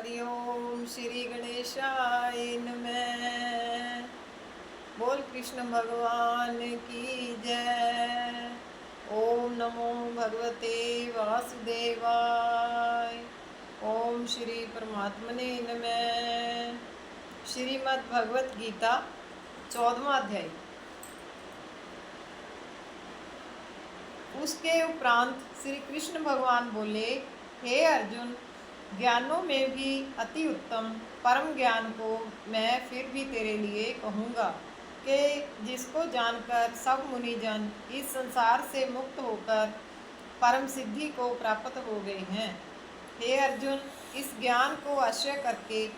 हरिओम श्री गणेशाय नमः। बोल कृष्ण भगवान की जय। ओम नमो भगवते वासुदेवाय। ओम श्री परमात्मने नमः। श्रीमद् भगवत गीता 14वां अध्याय। उसके उपरांत श्री कृष्ण भगवान बोले, हे अर्जुन, ज्ञानों में भी अति उत्तम परम ज्ञान को मैं फिर भी तेरे लिए कहूँगा कि जिसको जानकर सब मुनिजन इस संसार से मुक्त होकर परम सिद्धि को प्राप्त हो गए हैं। हे अर्जुन, इस ज्ञान को आश्रय करके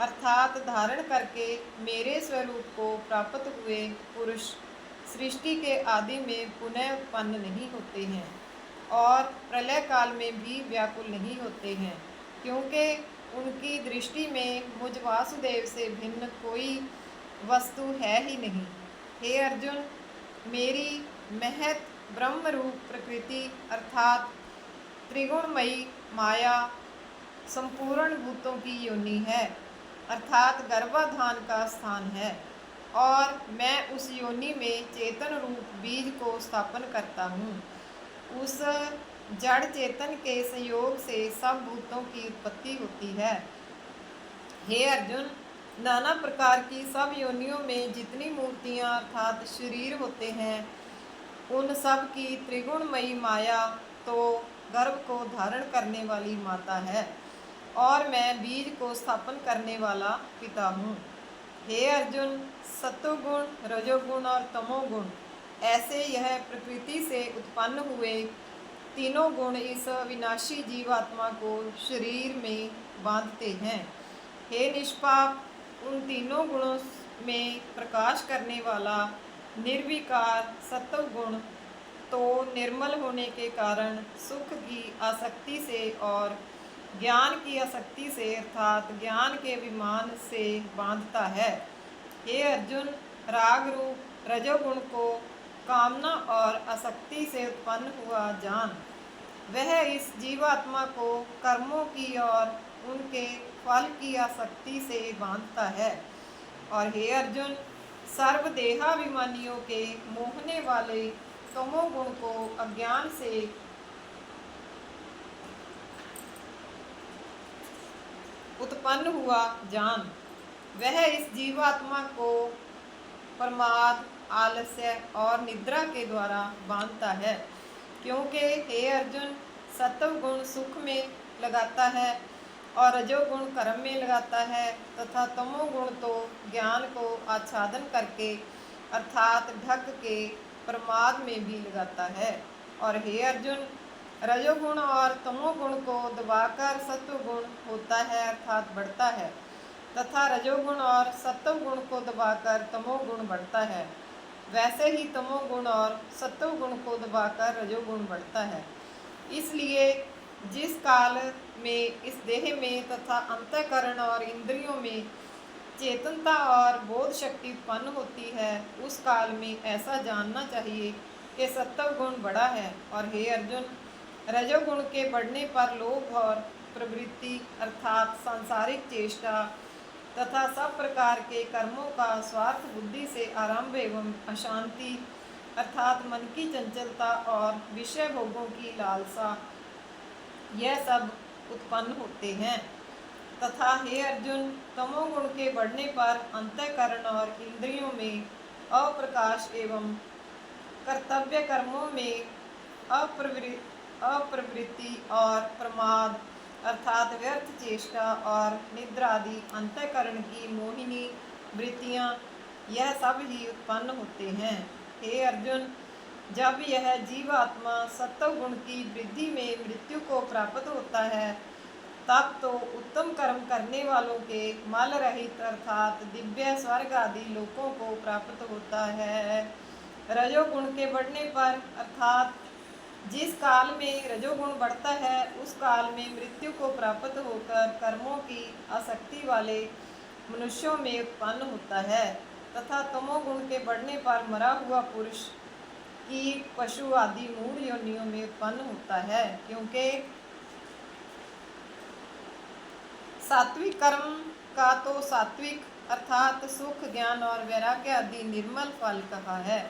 अर्थात धारण करके मेरे स्वरूप को प्राप्त हुए पुरुष सृष्टि के आदि में पुनः उत्पन्न नहीं होते हैं और प्रलय काल में भी व्याकुल नहीं होते हैं, क्योंकि उनकी दृष्टि में मुझ वासुदेव से भिन्न कोई वस्तु है ही नहीं। हे अर्जुन, मेरी महत ब्रह्म रूप प्रकृति अर्थात त्रिगुणमयी माया संपूर्ण भूतों की योनि है, अर्थात गर्भाधान का स्थान है, और मैं उस योनि में चेतन रूप बीज को स्थापन करता हूँ। उस जड़ चेतन के संयोग से सब भूतों की उत्पत्ति होती है। हे अर्जुन, नाना प्रकार की सब योनियों में जितनी मूर्तियाँ अर्थात शरीर होते हैं, उन सब की त्रिगुणमयी माया तो गर्भ को धारण करने वाली माता है, और मैं बीज को स्थापन करने वाला पिता हूँ। हे अर्जुन, सत्वगुण, रजोगुण और तमोगुण ऐसे यह प्रकृति से उत्पन्न हुए तीनों गुण इस अविनाशी जीवात्मा को शरीर में बांधते हैं। हे निष्पाप, उन तीनों गुणों में प्रकाश करने वाला निर्विकार सत्वगुण तो निर्मल होने के कारण सुख की आसक्ति से और ज्ञान की आसक्ति से अर्थात ज्ञान के विमान से बांधता है। हे अर्जुन, राग रूप रजोगुण को कामना और आसक्ति से उत्पन्न हुआ जान, वह इस जीवात्मा को कर्मों की और उनके फल की आसक्ति से बांधता है। और हे अर्जुन, सर्वदेहाभिमानियों के मोहने वाले तमोगुण को अज्ञान से उत्पन्न हुआ जान, वह इस जीवात्मा को प्रमाद, आलस्य और निद्रा के द्वारा बांधता है। क्योंकि हे अर्जुन, सत्वगुण सुख में लगाता है और रजोगुण कर्म में लगाता है, तथा तमोगुण तो ज्ञान को आच्छादन करके अर्थात ढक के प्रमाद में भी लगाता है। और हे अर्जुन, रजोगुण और तमोगुण को दबाकर सत्वगुण होता है अर्थात बढ़ता है, तथा रजोगुण और सत्वगुण को दबाकर तमोगुण बढ़ता है। वैसे ही तमोगुण और सत्वगुण को दबाकर रजोगुण बढ़ता है। इसलिए जिस काल में इस देह में तथा अंतःकरण और इंद्रियों में चेतनता और बोध शक्ति उत्पन्न होती है, उस काल में ऐसा जानना चाहिए कि सत्वगुण बढ़ा है। और हे अर्जुन, रजोगुण के बढ़ने पर लोभ और प्रवृत्ति अर्थात सांसारिक चेष्टा तथा सब प्रकार के कर्मों का स्वार्थ बुद्धि से आरंभ एवं अशांति अर्थात मन की चंचलता और विषय भोगों की लालसा, यह सब उत्पन्न होते हैं। तथा हे अर्जुन, तमोगुण के बढ़ने पर अंतःकरण और इंद्रियों में अप्रकाश एवं कर्तव्य कर्मों में अप्रवृत्ति और प्रमाद अर्थात व्यर्थ चेष्टा और निद्रा आदि अंतःकरण की मोहिनी वृत्तियाँ, यह सब ही उत्पन्न होते हैं। हे अर्जुन, जब यह जीवात्मा सत्वगुण की वृद्धि में मृत्यु को प्राप्त होता है, तब तो उत्तम कर्म करने वालों के मल रहित अर्थात दिव्य स्वर्ग आदि लोकों को प्राप्त होता है। रजोगुण के बढ़ने पर अर्थात जिस काल में रजोगुण बढ़ता है, उस काल में मृत्यु को प्राप्त होकर कर्मों की आसक्ति वाले मनुष्यों में उत्पन्न होता है, तथा तमोगुण के बढ़ने पर मरा हुआ पुरुष कीट पशु आदि मूढ़ योनियों में उत्पन्न होता है। क्योंकि सात्विक कर्म का तो सात्विक अर्थात सुख, ज्ञान और वैराग्य आदि निर्मल फल कहा है,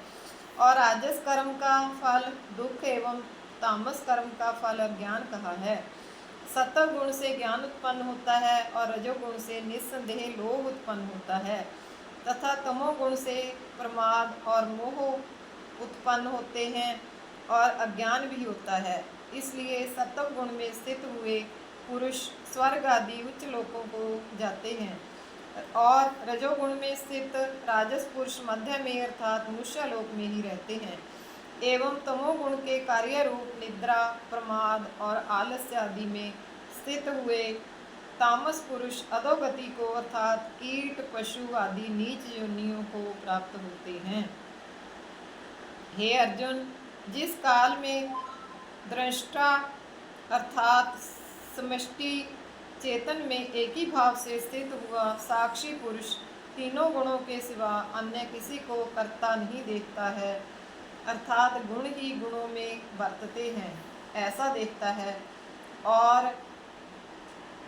और राजस कर्म का फल दुख एवं तामस कर्म का फल अज्ञान कहा है। सत्व गुण से ज्ञान उत्पन्न होता है और रजोगुण से निस्संदेह लोभ उत्पन्न होता है, तथा तमोगुण से प्रमाद और मोह उत्पन्न होते हैं और अज्ञान भी होता है। इसलिए सत्व गुण में स्थित हुए पुरुष स्वर्ग आदि उच्च लोकों को जाते हैं, और रजोगुण में स्थित राजस पुरुष मध्य में अर्थात मनुष्य लोक में ही रहते हैं। एवं तमोगुण के कार्य रूप निद्रा, प्रमाद और आलस्य आदि में स्थित हुए तामस पुरुष अधोगति को अर्थात कीट, पशु आदि नीच योनियों को प्राप्त होते हैं। हे अर्जुन, जिस काल में दृष्टा अर्थात समष्टि चेतन में एक ही भाव से स्थित हुआ साक्षी पुरुष तीनों गुणों के सिवा अन्य किसी को कर्ता नहीं देखता है, अर्थात गुण ही गुणों में वर्तते हैं ऐसा देखता है, और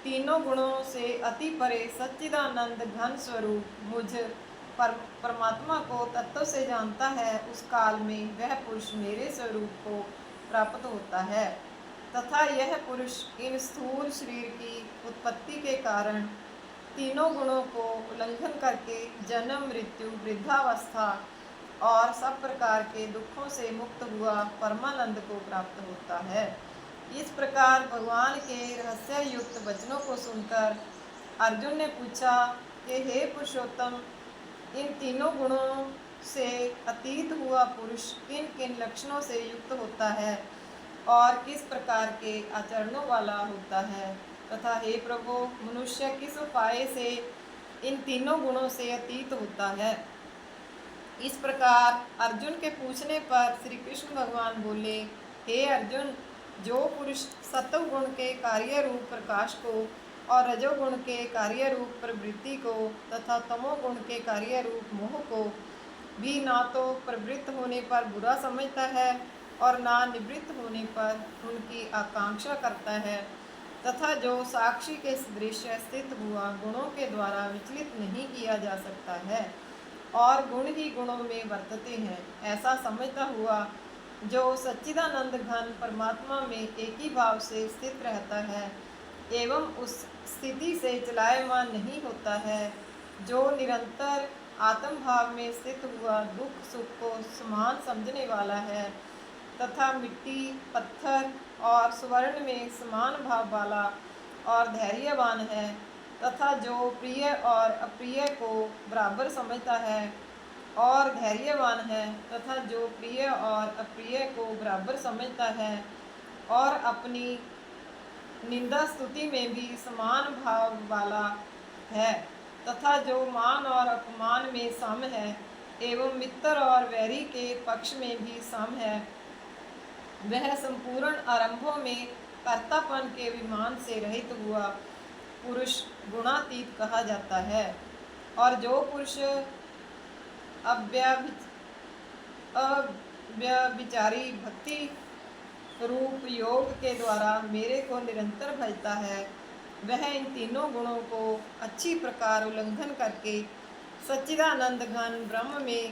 तीनों गुणों से अति परे सच्चिदानंद घन स्वरूप मुझ परमात्मा को तत्व से जानता है, उस काल में वह पुरुष मेरे स्वरूप को प्राप्त होता है। तथा यह पुरुष इन स्थूल शरीर की उत्पत्ति के कारण तीनों गुणों को उल्लंघन करके जन्म, मृत्यु, वृद्धावस्था और सब प्रकार के दुखों से मुक्त हुआ परमानंद को प्राप्त होता है। इस प्रकार भगवान के रहस्य युक्त वचनों को सुनकर अर्जुन ने पूछा कि हे पुरुषोत्तम, इन तीनों गुणों से अतीत हुआ पुरुष किन किन लक्षणों से युक्त होता है और किस प्रकार के आचरणों वाला होता है, तथा हे प्रभु, मनुष्य किस उपाय से इन तीनों गुणों से अतीत होता है। इस प्रकार अर्जुन के पूछने पर श्री कृष्ण भगवान बोले, हे अर्जुन, जो पुरुष सत्व गुण के कार्य रूप प्रकाश को और रजोगुण के कार्य रूप प्रवृत्ति को तथा तमोगुण के कार्य रूप मोह को भी ना तो प्रवृत्त होने पर बुरा समझता है और ना निवृत्त होने पर उनकी आकांक्षा करता है, तथा जो साक्षी के सदृश स्थित हुआ गुणों के द्वारा विचलित नहीं किया जा सकता है और गुण ही गुणों में वर्तते हैं, ऐसा समझता हुआ जो सच्चिदानंद घन परमात्मा में एक ही भाव से स्थित रहता है एवं उस स्थिति से चलायमान नहीं होता है, जो निरंतर आत्म भाव में स्थित हुआ दुख सुख को समान समझने वाला है तथा मिट्टी, पत्थर और स्वर्ण में समान भाव वाला और धैर्यवान है, तथा जो प्रिय और अप्रिय को बराबर समझता है और धैर्यवान है, तथा जो प्रिय और अप्रिय को बराबर समझता है और अपनी निंदा स्तुति में भी समान भाव वाला है, तथा जो मान और अपमान में सम है एवं मित्र और वैरी के पक्ष में भी सम है, वह संपूर्ण आरंभों में कर्तापन के विमान से रहित हुआ पुरुष गुणातीत कहा जाता है। और जो पुरुष अव्यभिचारी भक्ति रूप योग के द्वारा मेरे को निरंतर भजता है, वह इन तीनों गुणों को अच्छी प्रकार उल्लंघन करके सच्चिदानंद घन ब्रह्म में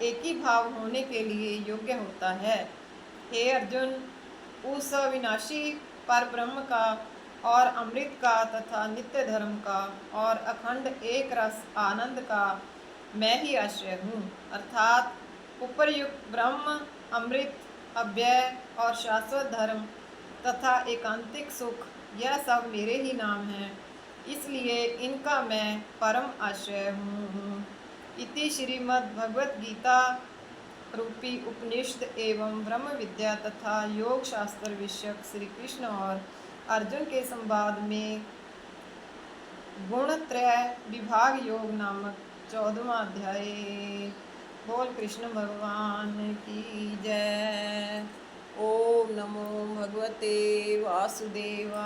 एक ही भाव होने के लिए योग्य होता है। हे अर्जुन, उस अविनाशी पर ब्रह्म का और अमृत का तथा नित्य धर्म का और अखंड एक रस आनंद का मैं ही आश्रय हूँ, अर्थात उपर्युक्त ब्रह्म, अमृत, अव्यय और शाश्वत धर्म तथा एकांतिक सुख, यह सब मेरे ही नाम हैं, इसलिए इनका मैं परम आश्रय हूँ। इति श्रीमद् भगवत गीता रूपी उपनिषद एवं ब्रह्म विद्या तथा योग शास्त्र विषयक श्री कृष्ण और अर्जुन के संवाद में गुणत्रय विभाग योग नामक 14वां अध्याय। बोल कृष्ण भगवान की जय। ओम नमो भगवते वासुदेवाय।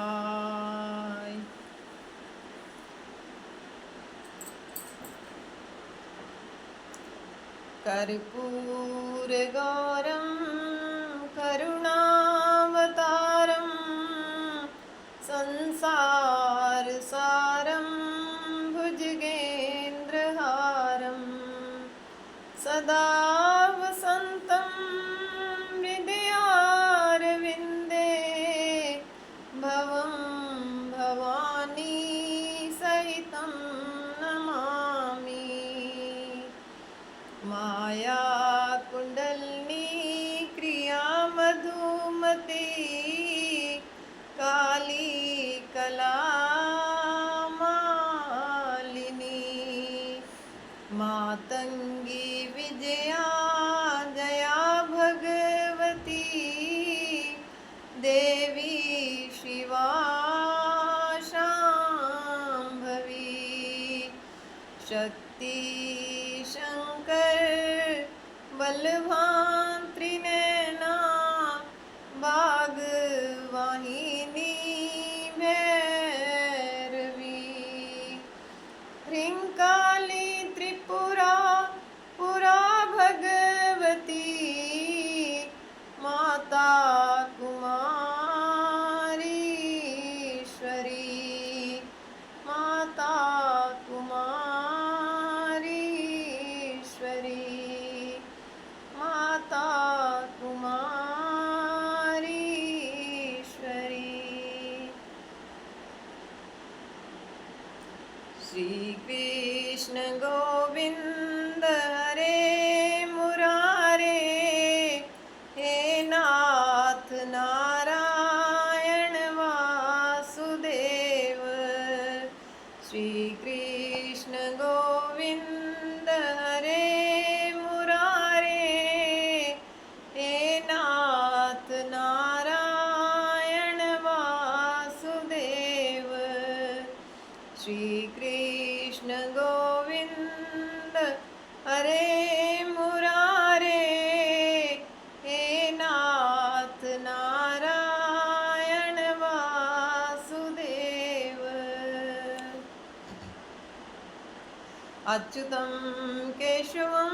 कर्पूर गौरम करुणावतारम संसार तं नमामि। माया कुंडलिनी क्रिया मधुमती काली कला मालिनी। मातंगी विजया जया भगवती देवी शिवा शांभवी। शक्ति शंकर बलवान त्रिनयना वाहिनी भैरवी। ह्रींकाली त्रिपुरा पुरा भगवती माता कुमारीश्वरी। माता कुमारीश्वरी। माता कुमारीश्वरी। श्री कृष्ण गोविंद हरे मुरारे हे नाथ नारायण वासुदेव। श्री कृष्ण गोविंद हरे मुरारे हे नाथ नारायण वासुदेव। श्री कृष्ण गोविंद हरे मुरारे हे नाथ नारायण वासुदेव। अच्युतं केशवं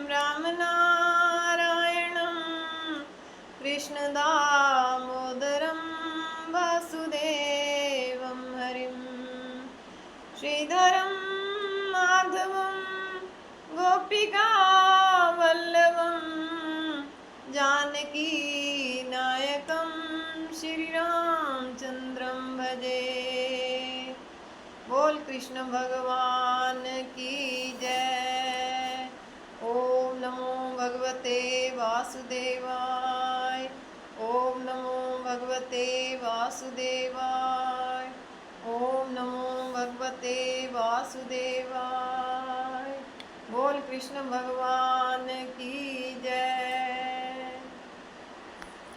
रामनारायणं कृष्णदामोदरं वासुदेवं हरिं। श्रीधरं माधवं गोपिकावल्लभं जानकी नायकं श्रीरामचन्द्रं भजे। बोल कृष्ण भगवान की जय। ओम नमो भगवते वासुदेवाय। ओम नमो भगवते वासुदेवाय। ओम नमो भगवते वासुदेवाय। बोल कृष्ण भगवान की